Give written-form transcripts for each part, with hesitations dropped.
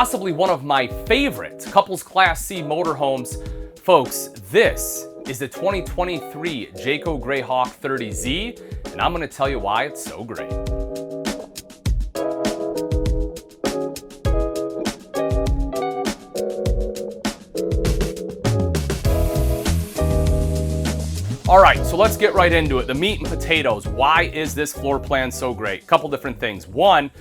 possibly one of my favorite couples Class C motorhomes. Folks, this is the 2023 Jayco Greyhawk 30Z, and I'm going to tell you why it's so great. All right, so let's get right into it. The meat and potatoes. Why is this floor plan so great? Couple different things. One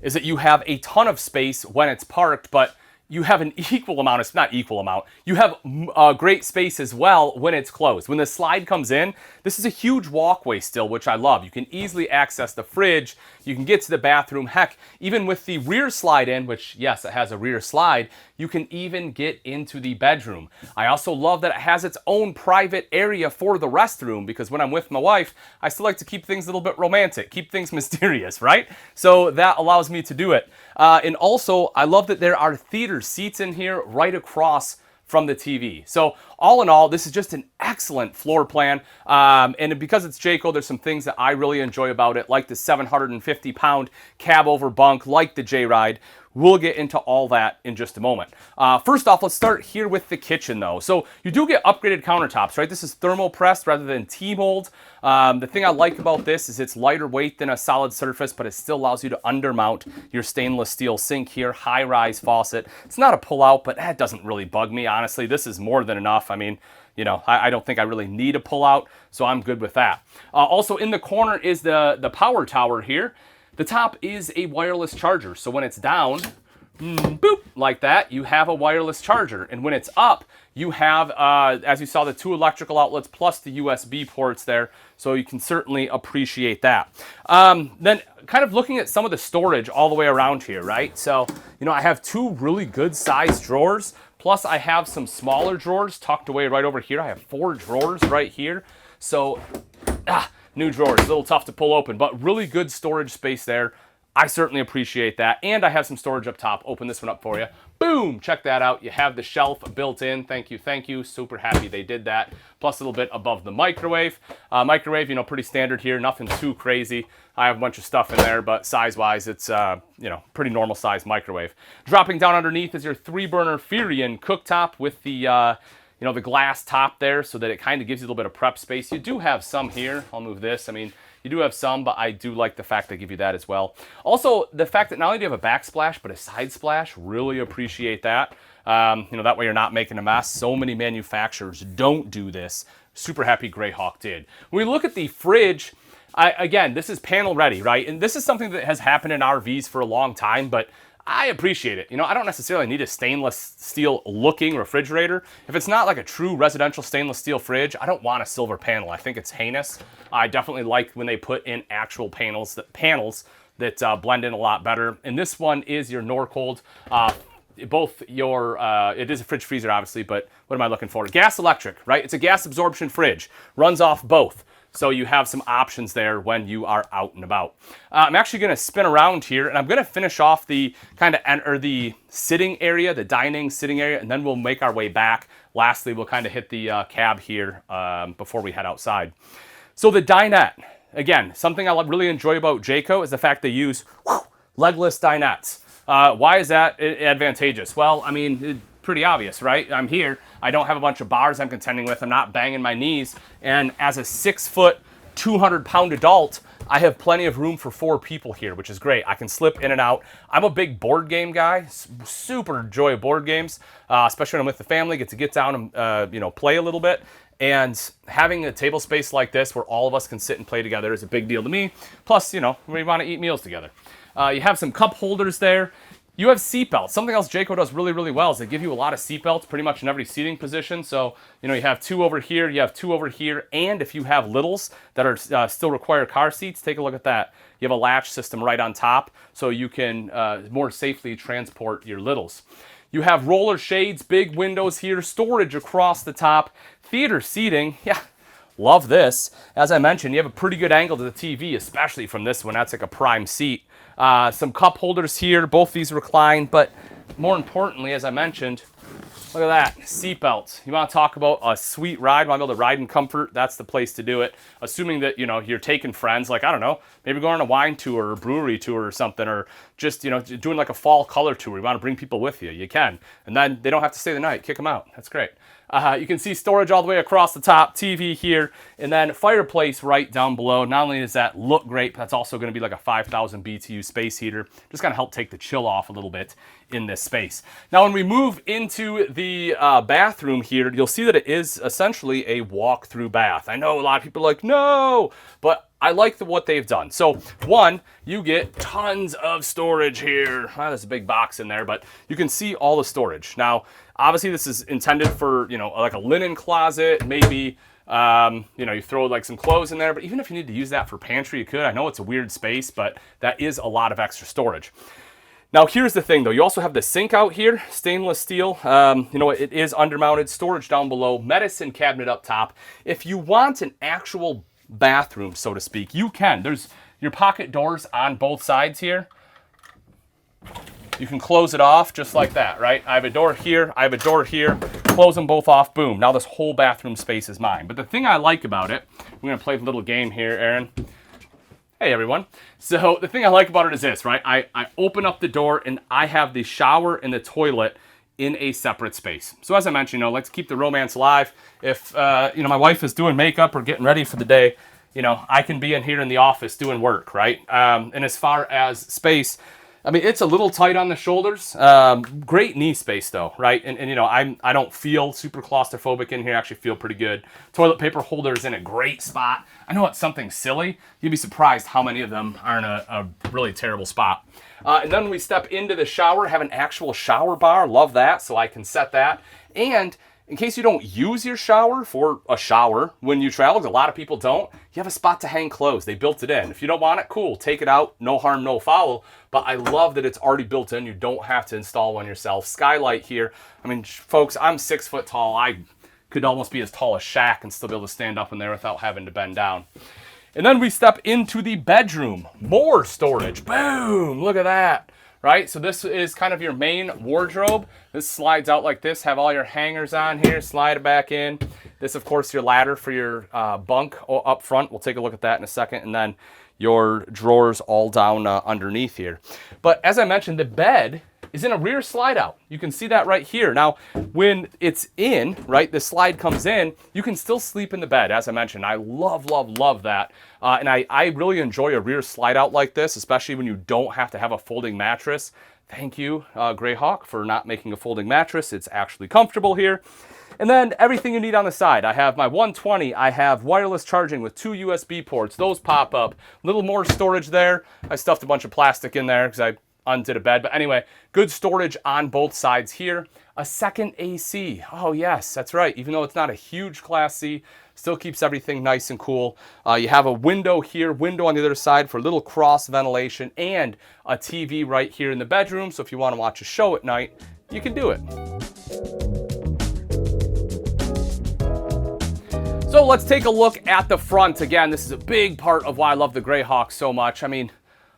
is that you have a ton of space when it's parked, but you have an equal amount, it's not equal amount, you have great space as well when it's closed. When the slide comes in, this is a huge walkway still, which I love. You can easily access the fridge, you can get to the bathroom. Heck, even with the rear slide in, which yes, it has a rear slide, you can even get into the bedroom. I also love that it has its own private area for the restroom, because when I'm with my wife, I still like to keep things a little bit romantic, keep things mysterious, right? So that allows me to do it. And also, I love that there are theater seats in here right across from the TV. So all in all, this is just an excellent floor plan. And because it's Jayco, there's some things that I really enjoy about it, like the 750-pound cab over bunk, like the J-Ride. We'll get into all that in just a moment. First off, let's start here with the kitchen though. So you do get upgraded countertops, right? This is thermopressed rather than T-mold. The thing I like about this is it's lighter weight than a solid surface, but it still allows you to undermount your stainless steel sink here, high-rise faucet. It's not a pull-out, but that doesn't really bug me, honestly. This is more than enough. I mean, you know, I don't think I really need a pull-out, so I'm good with that. Also in the corner is the power tower here. The top is a wireless charger, so when it's down, boop, like that, you have a wireless charger. And when it's up, you have, as you saw, the 2 electrical outlets plus the USB ports there, so you can certainly appreciate that. Then kind of looking at some of the storage all the way around here, right? So, you know, I have 2 really good sized drawers, plus I have some smaller drawers tucked away right over here. I have 4 drawers right here. So, new drawers, a little tough to pull open, but really good storage space there. I certainly appreciate that. And I have some storage up top. Open this one up for you. Boom, check that out. You have the shelf built in. Thank you, thank you. Super happy they did that. Plus a little bit above the microwave. Microwave, you know, pretty standard here. Nothing too crazy. I have a bunch of stuff in there, but size-wise, it's, you know, pretty normal size microwave. Dropping down underneath is your 3-burner Furion cooktop with the, you know, the glass top there, so that it kind of gives you a little bit of prep space. You do have some here. I'll move this. I mean, you do have some, but I do like the fact they give you that as well. Also, the fact that not only do you have a backsplash, but a side splash, really appreciate that. You know, that way you're not making a mess. So many manufacturers don't do this. Super happy Greyhawk did. When we look at the fridge, again, this is panel ready, right? And this is something that has happened in RVs for a long time, but I appreciate it. You know, I don't necessarily need a stainless steel looking refrigerator. If it's not like a true residential stainless steel fridge, I don't want a silver panel. I think it's heinous. I definitely like when they put in actual panels that blend in a lot better. And this one is your Norcold. Both your, it is a fridge freezer obviously, but what am I looking for? Gas electric, right? It's a gas absorption fridge. Runs off both. So you have some options there when you are out and about. I'm actually going to spin around here, and I'm going to finish off the kind of the sitting area, the dining sitting area, and then we'll make our way back. Lastly, we'll kind of hit the cab here before we head outside. So the dinette, again, something I really enjoy about Jayco is the fact they use legless dinettes. Why is that advantageous? Well, I mean, pretty obvious, right? I'm here. I don't have a bunch of bars I'm contending with. I'm not banging my knees. And as a 6-foot, 200-pound adult, I have plenty of room for 4 people here, which is great. I can slip in and out. I'm a big board game guy. Super enjoy board games, especially when I'm with the family. Get to get down and you know, play a little bit. And having a table space like this where all of us can sit and play together is a big deal to me. Plus, you know, we want to eat meals together. You have some cup holders there. You have seatbelts. Something else Jayco does really, really well is they give you a lot of seatbelts pretty much in every seating position. So, you know, you have 2 over here, you have 2 over here, and if you have littles that are still require car seats, take a look at that. You have a latch system right on top, so you can more safely transport your littles. You have roller shades, big windows here, storage across the top, theater seating. Yeah, love this. As I mentioned, you have a pretty good angle to the TV, especially from this one. That's like a prime seat. Some cup holders here. Both these recline, but more importantly, as I mentioned, look at that, seatbelts. You want to talk about a sweet ride, want to be able to ride in comfort, that's the place to do it. Assuming that, you know, you're taking friends, like, I don't know, maybe going on a wine tour or brewery tour or something, or just, doing like a fall color tour, you want to bring people with you, you can. And then they don't have to stay the night. Kick them out. That's great. You can see storage all the way across the top, TV here, and then fireplace right down below. Not only does that look great, but that's also going to be like a 5,000 BTU space heater. Just going to help take the chill off a little bit in this space. Now, when we move into the bathroom here, you'll see that it is essentially a walk-through bath. I know a lot of people are like, no, but I like what they've done. So one, you get tons of storage here. There's a big box in there, but you can see all the storage. Now, obviously this is intended for, like a linen closet, maybe, you throw like some clothes in there, but even if you need to use that for pantry, you could. I know it's a weird space, but that is a lot of extra storage. Now, here's the thing though. You also have the sink out here, stainless steel. It is undermounted, storage down below, medicine cabinet up top. If you want an actual bathroom, so to speak, you can. There's your pocket doors on both sides here. You can close it off just like that, right? I have a door here, I have a door here, close them both off, boom. Now this whole bathroom space is mine. But the thing I like about it, we're gonna play a little game here, Aaron. Hey everyone. So the thing I like about it is this, right? I open up the door and I have the shower and the toilet in a separate space. So as I mentioned, let's keep the romance alive. If my wife is doing makeup or getting ready for the day, I can be in here in the office doing work, right? And as far as space, I mean, it's a little tight on the shoulders. Great knee space though, right? And I don't feel super claustrophobic in here. I actually feel pretty good. Toilet paper holder is in a great spot. I know it's something silly. You'd be surprised how many of them are in a really terrible spot. And then when we step into the shower, have an actual shower bar. Love that, so I can set that. And in case you don't use your shower for a shower when you travel, a lot of people don't, you have a spot to hang clothes. They built it in. If you don't want it, cool, take it out. No harm, no foul. But I love that it's already built in. You don't have to install one yourself. Skylight here. I mean, folks, I'm 6 foot tall. I could almost be as tall as Shaq and still be able to stand up in there without having to bend down. And then we step into the bedroom. More storage. Boom! Look at that. Right? So this is kind of your main wardrobe. This slides out like this. Have all your hangers on here. Slide it back in. This, of course, your ladder for your bunk up front. We'll take a look at that in a second. And then your drawers all down underneath here. But as I mentioned, the bed is in a rear slide out. You can see that right here. Now, when it's in, right, the slide comes in, you can still sleep in the bed. As I mentioned, I love, love, love that. And I really enjoy a rear slide out like this, especially when you don't have to have a folding mattress. Thank you, Greyhawk, for not making a folding mattress. It's actually comfortable here. And then everything you need on the side. I have my 120. I have wireless charging with 2 USB ports. Those pop up. A little more storage there. I stuffed a bunch of plastic in there because I undid a bed. But anyway, good storage on both sides here. A second AC. Oh yes, that's right. Even though it's not a huge Class C, still keeps everything nice and cool. You have a window here, window on the other side for a little cross ventilation, and a TV right here in the bedroom. So if you want to watch a show at night, you can do it. So let's take a look at the front. Again, this is a big part of why I love the Greyhawk so much. I mean,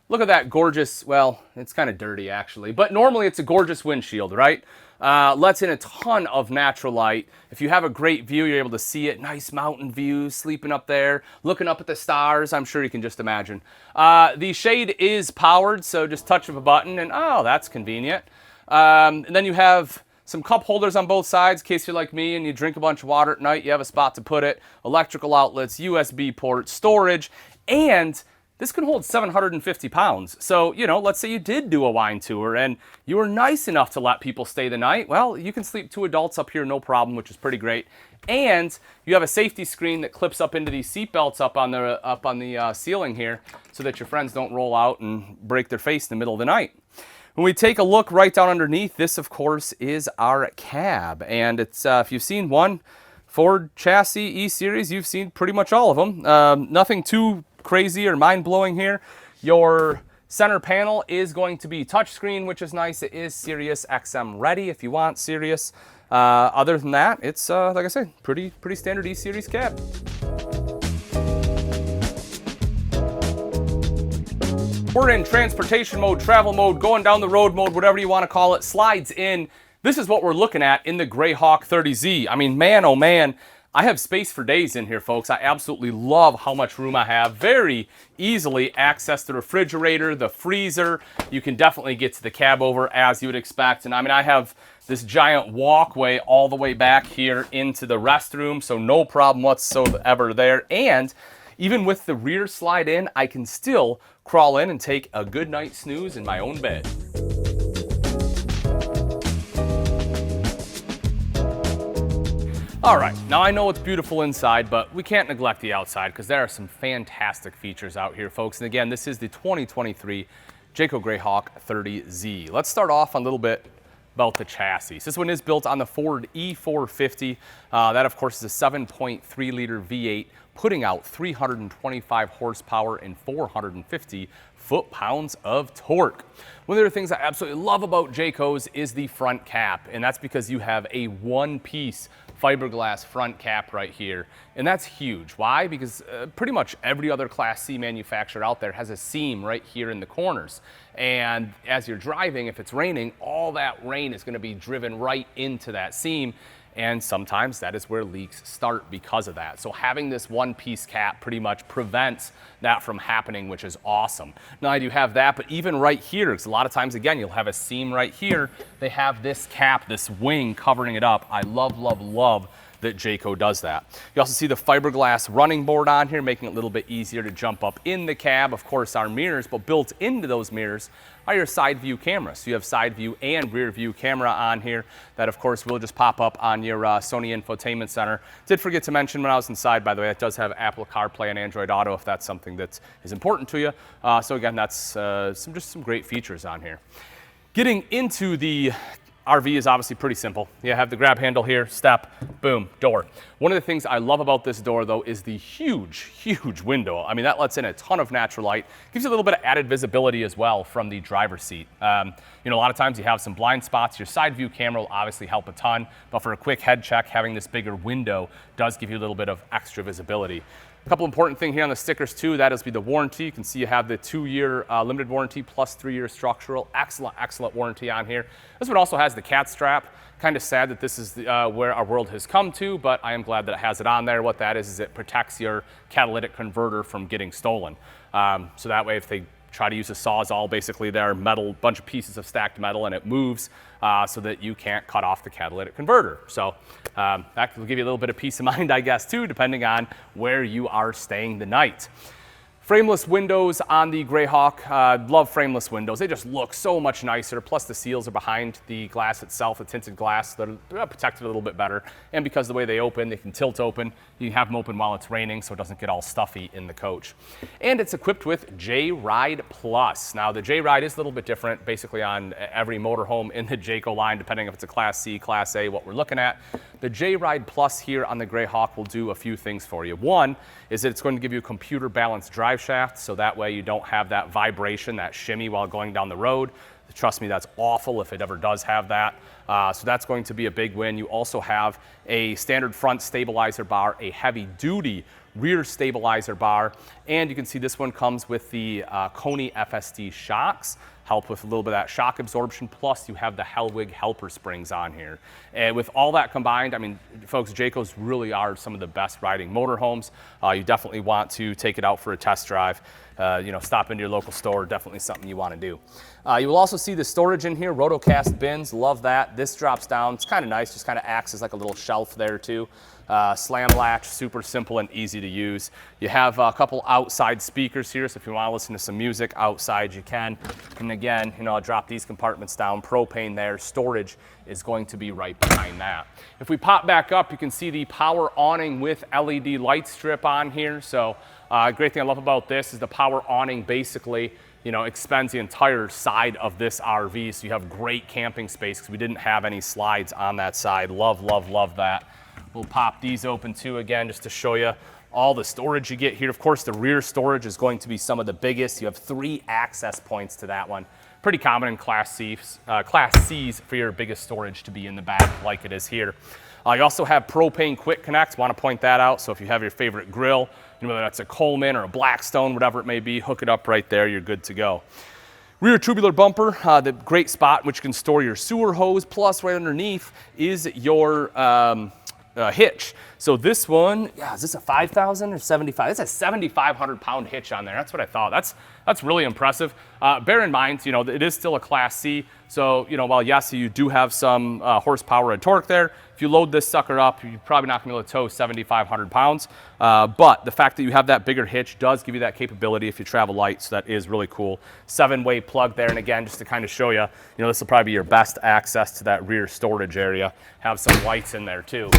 look at that gorgeous, well, it's kind of dirty actually, but normally it's a gorgeous windshield, right? Lets in a ton of natural light. If you have a great view, you're able to see it. Nice mountain views, sleeping up there, looking up at the stars. I'm sure you can just imagine. The shade is powered, so just touch of a button and oh, that's convenient. And then you have some cup holders on both sides in case you're like me and you drink a bunch of water at night, you have a spot to put it. Electrical outlets, USB port, storage, and this can hold 750 pounds. So, let's say you did do a wine tour and you were nice enough to let people stay the night. Well, you can sleep 2 adults up here, no problem, which is pretty great. And you have a safety screen that clips up into these seat belts up on the ceiling here so that your friends don't roll out and break their face in the middle of the night. When we take a look right down underneath, this, of course, is our cab. And it's if you've seen one Ford chassis E-Series, you've seen pretty much all of them. Nothing too crazy or mind-blowing here. Your center panel is going to be touchscreen, which is nice. It is Sirius XM ready if you want Sirius. Other than that, it's, like I said, pretty standard E-Series cab. We're in transportation mode, travel mode, going down the road mode, whatever you want to call it, slides in. This is what we're looking at in the Greyhawk 30Z. I mean, man, oh man, I have space for days in here, folks. I absolutely love how much room I have. Very easily access the refrigerator, the freezer. You can definitely get to the cab over as you would expect. And I mean, I have this giant walkway all the way back here into the restroom, so no problem whatsoever there. And even with the rear slide in, I can still crawl in and take a good night's snooze in my own bed. All right, now I know it's beautiful inside, but we can't neglect the outside because there are some fantastic features out here, folks. And again, this is the 2023 Jayco Greyhawk 30Z. Let's start off a little bit about the chassis. This one is built on the Ford E450. That, of course, is a 7.3-liter V8, putting out 325 horsepower and 450 foot-pounds of torque. One of the things I absolutely love about Jayco's is the front cap, and that's because you have a one-piece fiberglass front cap right here, and that's huge. Why? Because pretty much every other Class C manufacturer out there has a seam right here in the corners, and as you're driving, if it's raining, all that rain is going to be driven right into that seam, and sometimes that is where leaks start because of that. So having this one-piece cap pretty much prevents that from happening, which is awesome. Now I do have that, but even right here, because a lot of times, again, you'll have a seam right here. They have this cap, this wing covering it up. I love, love, love that Jayco does that. You also see the fiberglass running board on here, making it a little bit easier to jump up in the cab. Of course, our mirrors, but built into those mirrors are your side view cameras. So you have side view and rear view camera on here that, of course, will just pop up on your Sony infotainment center. Did forget to mention when I was inside, by the way, it does have Apple CarPlay and Android Auto if that's something that is important to you. So again, that's just some great features on here. Getting into the RV is obviously pretty simple. You have the grab handle here, step, boom, door. One of the things I love about this door, though, is the huge, huge window. I mean, that lets in a ton of natural light. Gives you a little bit of added visibility as well from the driver's seat. You know, a lot of times you have some blind spots. Your side view camera will obviously help a ton, but for a quick head check, having this bigger window does give you a little bit of extra visibility. A couple important things here on the stickers too, that is the warranty. You can see you have the 2-year limited warranty plus 3-year structural. Excellent, excellent warranty on here. This one also has the cat strap. Kind of sad that this is where our world has come to, but I am glad that it has it on there. What that is it protects your catalytic converter from getting stolen. So that way if they try to use a Sawzall, basically they're metal, bunch of pieces of stacked metal, and it moves so that you can't cut off the catalytic converter. So that will give you a little bit of peace of mind, I guess, too, depending on where you are staying the night. Frameless windows on the Greyhawk. Love frameless windows. They just look so much nicer. Plus the seals are behind the glass itself, the tinted glass. They're protected a little bit better. And because of the way they open, they can tilt open. You can have them open while it's raining so it doesn't get all stuffy in the coach. And it's equipped with J-Ride Plus. Now the J-Ride is a little bit different basically on every motorhome in the Jayco line, depending if it's a Class C, Class A, what we're looking at. The J-Ride Plus here on the Greyhawk will do a few things for you. One is that it's going to give you a computer balanced drive shaft, so that way you don't have that vibration, that shimmy while going down the road. Trust me, that's awful if it ever does have that. So that's going to be a big win. You also have a standard front stabilizer bar, a heavy duty rear stabilizer bar, and you can see this one comes with the Coney FSD shocks. Help with a little bit of that shock absorption, plus you have the Hellwig helper springs on here. And with all that combined, I mean, folks, Jayco's really are some of the best riding motorhomes. You definitely want to take it out for a test drive. You know, stop into your local store, definitely something you want to do. You will also see the storage in here, rotocast bins, love that. This drops down, it's kind of nice, just kind of acts as like a little shelf there too. Slam latch, super simple and easy to use. You have a couple outside speakers here, so if you want to listen to some music outside, you can. And again, you know, I'll drop these compartments down, propane there, storage is going to be right behind that. If we pop back up, you can see the power awning with LED light strip on here. So great thing I love about this is the power awning basically, you know, expands the entire side of this RV, so you have great camping space because we didn't have any slides on that side. Love, love, love that. We'll pop these open too again just to show you all the storage you get here. Of course, the rear storage is going to be some of the biggest. You have 3 access points to that one. Pretty common in Class C's for your biggest storage to be in the back like it is here. You also have propane quick connect. Want to point that out. So if you have your favorite grill, you know, whether that's a Coleman or a Blackstone, whatever it may be, hook it up right there. You're good to go. Rear tubular bumper, the great spot in which you can store your sewer hose. Plus right underneath is your hitch. So this one, yeah, is this a 5,000 or 75? It's a 7,500 pound hitch on there. That's what I thought. That's really impressive. Bear in mind, you know, it is still a Class C. So, you know, while yes, you do have some horsepower and torque there, if you load this sucker up, you're probably not gonna be able to tow 7,500 pounds. But the fact that you have that bigger hitch does give you that capability if you travel light, so that is really cool. 7-way plug there, and again, just to kind of show you, you know, this will probably be your best access to that rear storage area. Have some lights in there too.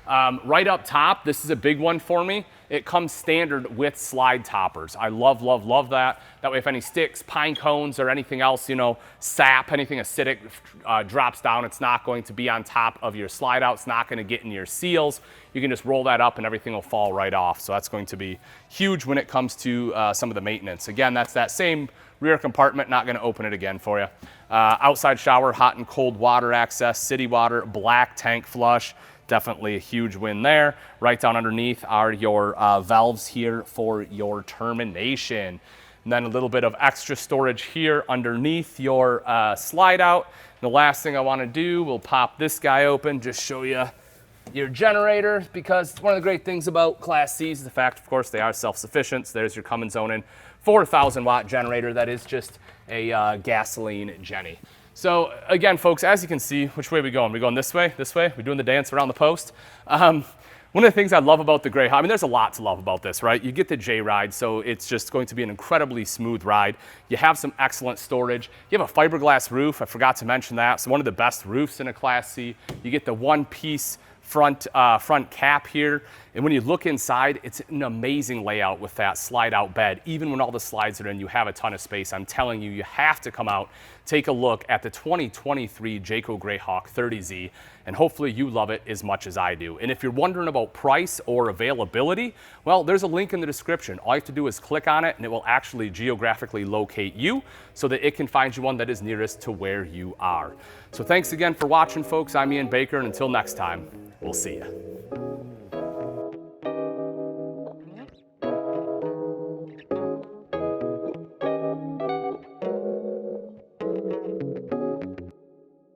Right up top, this is a big one for me. It comes standard with slide toppers. I love, love, love that. That way if any sticks, pine cones, or anything else, you know, sap, anything acidic drops down, it's not going to be on top of your slide out. It's not going to get in your seals. You can just roll that up and everything will fall right off. So that's going to be huge when it comes to some of the maintenance. Again, that's that same rear compartment, not going to open it again for you. Outside shower, hot and cold water access, city water, black tank flush. Definitely a huge win there. Right down underneath are your valves here for your termination. And then a little bit of extra storage here underneath your slide out. And the last thing I want to do, we'll pop this guy open, just show you your generator, because one of the great things about Class C's is the fact, of course, they are self-sufficient. So there's your Cummins Onin 4,000 watt generator that is just a gasoline Jenny. So again, folks, as you can see, which way are we going? We going this way? This way? We doing the dance around the post? One of the things I love about the Greyhawk, I mean, there's a lot to love about this, right? You get the J ride, so it's just going to be an incredibly smooth ride. You have some excellent storage. You have a fiberglass roof. I forgot to mention that. So one of the best roofs in a Class C. You get the one-piece front cap here. And when you look inside, it's an amazing layout with that slide out bed. Even when all the slides are in, you have a ton of space. I'm telling you, you have to come out, take a look at the 2023 Jayco Greyhawk 30Z, and hopefully you love it as much as I do. And if you're wondering about price or availability, well, there's a link in the description. All you have to do is click on it and it will actually geographically locate you so that it can find you one that is nearest to where you are. So thanks again for watching, folks. I'm Ian Baker, and until next time, we'll see you.